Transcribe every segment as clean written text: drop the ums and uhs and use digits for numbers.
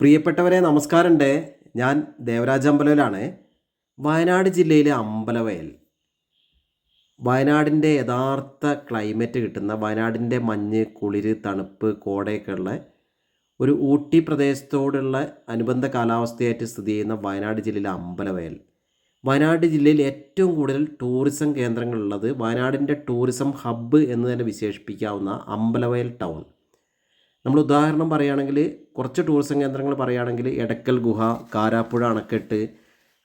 പ്രിയപ്പെട്ടവരെ നമസ്കാരമുണ്ട്. ഞാൻ ദേവരാജ് അമ്പലവയലാണ്. വയനാട് ജില്ലയിലെ അമ്പലവയൽ, വയനാടിൻ്റെ യഥാർത്ഥ ക്ലൈമറ്റ് കിട്ടുന്ന, വയനാടിൻ്റെ മഞ്ഞ്, കുളിര്, തണുപ്പ്, കോടയൊക്കെ ഉള്ള ഒരു ഊട്ടി പ്രദേശത്തോടുള്ള അനുബന്ധ കാലാവസ്ഥയായിട്ട് സ്ഥിതി ചെയ്യുന്ന വയനാട് ജില്ലയിലെ അമ്പലവയൽ. വയനാട് ജില്ലയിൽ ഏറ്റവും കൂടുതൽ ടൂറിസം കേന്ദ്രങ്ങളുള്ളത്, വയനാടിൻ്റെ ടൂറിസം ഹബ്ബ് എന്ന് തന്നെ വിശേഷിപ്പിക്കാവുന്ന അമ്പലവയൽ ടൗൺ. നമ്മൾ ഉദാഹരണം പറയുകയാണെങ്കിൽ, കുറച്ച് ടൂറിസം കേന്ദ്രങ്ങൾ പറയുകയാണെങ്കിൽ എടക്കൽ ഗുഹ, കാരാപ്പുഴ അണക്കെട്ട്,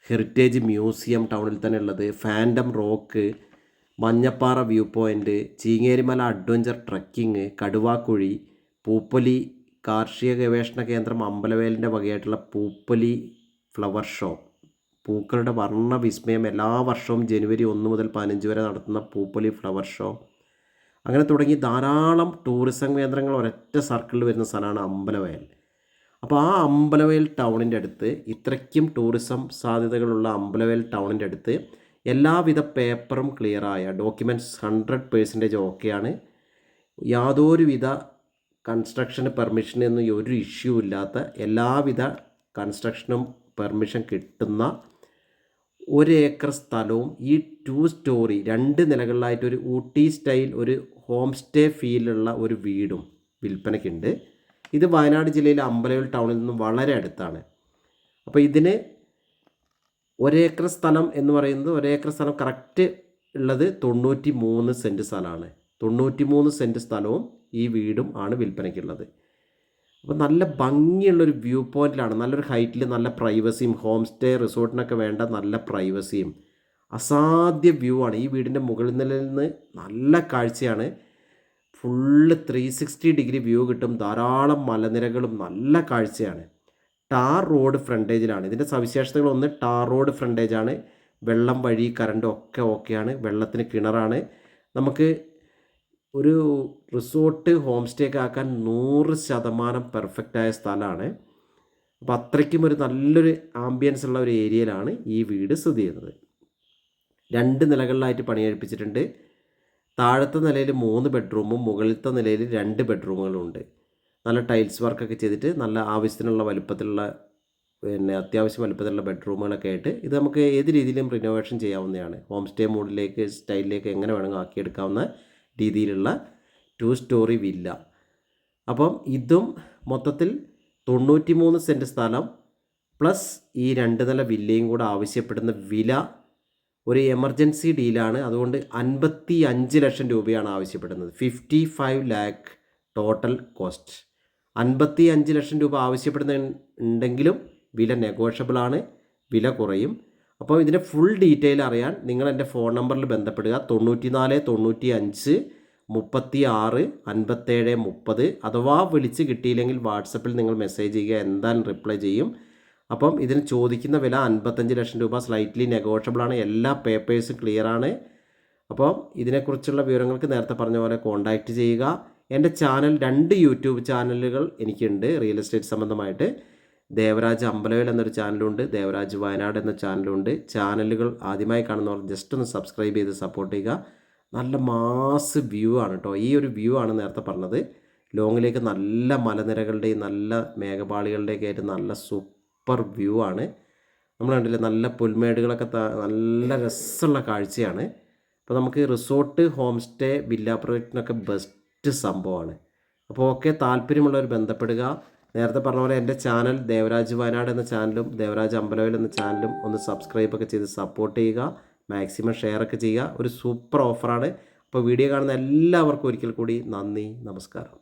ഹെറിറ്റേജ് മ്യൂസിയം ടൗണിൽ തന്നെ ഉള്ളത്, phantom rock, Manjappara view point, Cheengerimala adventure trekking, Kaduvakuzhi, Pooppoli കാർഷിക ഗവേഷണ കേന്ദ്രം അമ്പലവയലിൻ്റെ വകയായിട്ടുള്ള പൂപ്പൊലി ഫ്ലവർ ഷോ, പൂക്കളുടെ വർണ്ണ വിസ്മയം, എല്ലാ വർഷവും ജനുവരി 1 മുതൽ 15 വരെ നടത്തുന്ന പൂപ്പൊലി ഫ്ലവർ ഷോ, അങ്ങനെ തുടങ്ങി ധാരാളം ടൂറിസം കേന്ദ്രങ്ങൾ ഒരൊറ്റ സർക്കിളിൽ വരുന്ന സ്ഥലമാണ് അമ്പലവയൽ. അപ്പോൾ ആ അമ്പലവയൽ ടൗണിൻ്റെ അടുത്ത്, ഇത്രയ്ക്കും ടൂറിസം സാധ്യതകളുള്ള അമ്പലവയൽ ടൗണിൻ്റെ അടുത്ത് എല്ലാവിധ പേപ്പറും ക്ലിയറായ, ഡോക്യുമെൻറ്റ്സ് 100% ഓക്കെയാണ്, യാതൊരുവിധ കൺസ്ട്രക്ഷന് പെർമിഷൻ ഒന്നും ഒരു ഇഷ്യൂ ഇല്ലാത്ത, എല്ലാവിധ കൺസ്ട്രക്ഷനും പെർമിഷൻ കിട്ടുന്ന 1 ഏക്കർ സ്ഥലവും ഈ 2 സ്റ്റോറി 2 നിലകളിലായിട്ടൊരു ഊട്ടി സ്റ്റൈൽ ഒരു ഹോം സ്റ്റേ ഫീലുള്ള ഒരു വീടും വിൽപ്പനയ്ക്കുണ്ട്. ഇത് വയനാട് ജില്ലയിലെ അമ്പലവയൽ ടൗണിൽ നിന്നും വളരെ അടുത്താണ്. അപ്പോൾ ഇതിന് 1 ഏക്കർ സ്ഥലം എന്ന് പറയുന്നത്, 1 ഏക്കർ സ്ഥലം കറക്റ്റ് ഉള്ളത് 93 സെൻറ്റ് സ്ഥലമാണ്. 93 സെൻറ്റ് സ്ഥലവും ഈ വീടും ആണ് വിൽപ്പനയ്ക്കുള്ളത്. അപ്പോൾ നല്ല ഭംഗിയുള്ളൊരു വ്യൂ പോയിൻറ്റിലാണ്, നല്ലൊരു ഹൈറ്റിൽ, നല്ല പ്രൈവസിയും, ഹോം സ്റ്റേ റിസോർട്ടിനൊക്കെ വേണ്ട നല്ല പ്രൈവസിയും, അസാധ്യ വ്യൂ ആണ്. ഈ വീടിൻ്റെ മുകളിൽ നിലയിൽ നിന്ന് നല്ല കാഴ്ചയാണ്. ഫുള്ള് 360 ഡിഗ്രി വ്യൂ കിട്ടും, ധാരാളം മലനിരകളും, നല്ല കാഴ്ചയാണ്. ടാർ റോഡ് ഫ്രണ്ടേജിലാണ്. ഇതിൻ്റെ സവിശേഷതകൾ ഒന്ന്, ടാർ റോഡ് ഫ്രണ്ടേജാണ്, വെള്ളം വഴി കറണ്ടും ഒക്കെ ഓക്കെയാണ്, വെള്ളത്തിന് കിണറാണ്. നമുക്ക് ഒരു റിസോർട്ട് ഹോം സ്റ്റേ ഒക്കെ ആക്കാൻ 100% പെർഫെക്റ്റായ സ്ഥലമാണ്. അപ്പോൾ അത്രയ്ക്കും ഒരു നല്ലൊരു ആംബിയൻസ് ഉള്ള ഒരു ഏരിയയിലാണ് ഈ വീട് സ്ഥിതി ചെയ്യുന്നത്. 2 നിലകളിലായിട്ട് പണികഴിപ്പിച്ചിട്ടുണ്ട്. താഴത്തെ നിലയിൽ 3 ബെഡ്റൂമും മുകളിലത്തെ നിലയിൽ 2 ബെഡ്റൂമുകളും ഉണ്ട്. നല്ല ടൈൽസ് വർക്കൊക്കെ ചെയ്തിട്ട് നല്ല ആവശ്യത്തിനുള്ള വലുപ്പത്തിലുള്ള, അത്യാവശ്യം വലുപ്പത്തിലുള്ള ബെഡ്റൂമുകളൊക്കെ ആയിട്ട് ഇത് നമുക്ക് ഏത് രീതിയിലും റിനോവേഷൻ ചെയ്യാവുന്നതാണ്. ഹോം സ്റ്റേ മോഡിലേക്ക്, സ്റ്റൈലിലേക്ക് എങ്ങനെ വേണമെങ്കിൽ ആക്കിയെടുക്കാവുന്ന രീതിയിലുള്ള 2 സ്റ്റോറി വില്ല. അപ്പം ഇതും മൊത്തത്തിൽ 93 സെൻറ്റ് സ്ഥലം പ്ലസ് ഈ 2 നില വില്ലയും കൂടെ ആവശ്യപ്പെടുന്ന വില ഒരു എമർജൻസി ഡീലാണ്. അതുകൊണ്ട് 55 ലക്ഷം രൂപയാണ് ആവശ്യപ്പെടുന്നത്. 55 lakh ടോട്ടൽ കോസ്റ്റ്. 55 ലക്ഷം രൂപ ആവശ്യപ്പെടുന്നുണ്ടെങ്കിലും വില നെഗോഷ്യബിളാണ്, വില കുറയും. അപ്പോൾ ഇതിൻ്റെ ഫുൾ ഡീറ്റെയിൽ അറിയാൻ നിങ്ങൾ എൻ്റെ ഫോൺ നമ്പറിൽ ബന്ധപ്പെടുക. 94 95 36 57 30. അഥവാ വിളിച്ച് കിട്ടിയില്ലെങ്കിൽ വാട്സപ്പിൽ നിങ്ങൾ മെസ്സേജ് ചെയ്യുക, എന്തായാലും റിപ്ലൈ ചെയ്യും. അപ്പം ഇതിന് ചോദിക്കുന്ന വില 55 ലക്ഷം രൂപ, സ്ലൈറ്റ്ലി നെഗോഷ്യബിളാണ്, എല്ലാ പേപ്പേഴ്സും ക്ലിയറാണ്. അപ്പം ഇതിനെക്കുറിച്ചുള്ള വിവരങ്ങൾക്ക് നേരത്തെ പറഞ്ഞ പോലെ കോൺടാക്റ്റ് ചെയ്യുക. എൻ്റെ ചാനൽ 2 യൂട്യൂബ് ചാനലുകൾ എനിക്കുണ്ട് റിയൽ എസ്റ്റേറ്റ് സംബന്ധമായിട്ട്. ദേവരാജ് അമ്പലവയൽ എന്നൊരു ചാനലുണ്ട്, ദേവരാജ് വയനാട് എന്ന ചാനലുണ്ട്. ചാനലുകൾ ആദ്യമായി കാണുന്നവർ ജസ്റ്റ് ഒന്ന് സബ്സ്ക്രൈബ് ചെയ്ത് സപ്പോർട്ട് ചെയ്യുക. നല്ല മാസ് വ്യൂ ആണ് കേട്ടോ. ഈ ഒരു വ്യൂ ആണ് നേരത്തെ പറഞ്ഞത്. ലോങ്ങിലേക്ക് നല്ല മലനിരകളുടെയും നല്ല മേഘപാളികളുടെയൊക്കെ ആയിട്ട് നല്ല സൂപ്പർ വ്യൂ ആണ്. നമ്മൾ കണ്ടില്ലേ, നല്ല പുൽമേടുകളൊക്കെ, നല്ല രസമുള്ള കാഴ്ചയാണ്. അപ്പോൾ നമുക്ക് റിസോർട്ട്, ഹോം സ്റ്റേ, വില്ല പ്രൊജക്റ്റിനൊക്കെ ബെസ്റ്റ് സംഭവമാണ്. അപ്പോൾ ഓക്കെ, താല്പര്യമുള്ളവർ ബന്ധപ്പെടുക. നേരത്തെ പറഞ്ഞ പോലെ എൻ്റെ ചാനൽ ദേവരാജ് വയനാട് എന്ന ചാനലും ദേവരാജ് അമ്പലവയൽ എന്ന ചാനലും ഒന്ന് സബ്സ്ക്രൈബൊക്കെ ചെയ്ത് സപ്പോർട്ട് ചെയ്യുക. മാക്സിമം ഷെയറൊക്കെ ചെയ്യുക. ഒരു സൂപ്പർ ഓഫറാണ്. അപ്പോൾ വീഡിയോ കാണുന്ന എല്ലാവർക്കും ഒരിക്കൽ കൂടി നന്ദി, നമസ്കാരം.